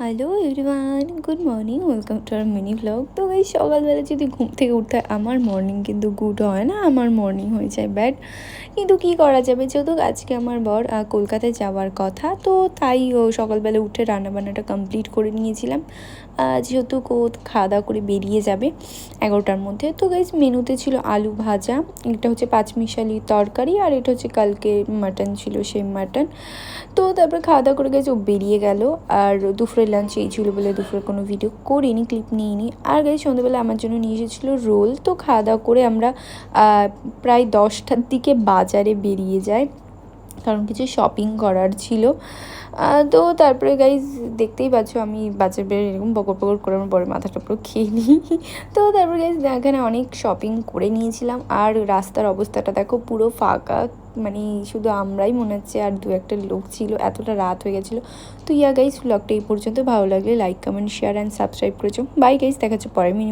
Hello everyone, good morning, welcome to our mini vlog. তো এই সকালবেলা যদি ঘুম থেকে উঠতে হয়, আমার মর্নিং কিন্তু গুড হয় না, আমার মর্নিং হয়ে যায় ব্যাড। কিন্তু কী করা যাবে, যেহেতু আজকে আমার বর কলকাতায় যাওয়ার কথা, তো তাই ও সকালবেলা উঠে রান্নাবান্নাটা কমপ্লিট করে নিয়েছিলাম, যেহেতু খাওয়া দাওয়া করে বেরিয়ে যাবে 11টার মধ্যে। তো গাইজ মেনুতে ছিল আলু ভাজা, এটা হচ্ছে পাঁচমিশালি তরকারি, আর এটা হচ্ছে কালকে মাটন ছিল, সেই মাটন। তো তারপরে খাওয়া দাওয়া করে গেছে, ও বেরিয়ে গেল। আর দুপুরের লাঞ্চ এই ছিল বলে দুপুরে কোনো ভিডিও করিনি, ক্লিপ নিইনি। আর গাইজ সন্ধ্যেবেলা আমার জন্য নিয়ে এসেছিলো রোল। তো খাওয়া দাওয়া করে আমরা প্রায় 10টার দিকে বাজারে বেরিয়ে যাই, কারণ কিছু শপিং করার ছিল। তো তারপরে গাইজ দেখতেই পাচ্ছ আমি বাজার বেরিয়ে এরকম বকর বকর করে আমার বড় মাথাটা পুরো খেয়ে নিই। তো তারপরে গাইজ এখানে অনেক শপিং করে নিয়েছিলাম। আর রাস্তার অবস্থাটা দেখো, পুরো ফাঁকা, মানে শুধু আমরাই মনে হচ্ছে, আর দু একটা লোক ছিল, এতটা রাত হয়ে গেছিলো। তো গাইজ ব্লগটা এই পর্যন্ত, ভালো লাগলে like comment share and subscribe করেছো। বাই গাইজ, দেখা হচ্ছে পরের মিনি।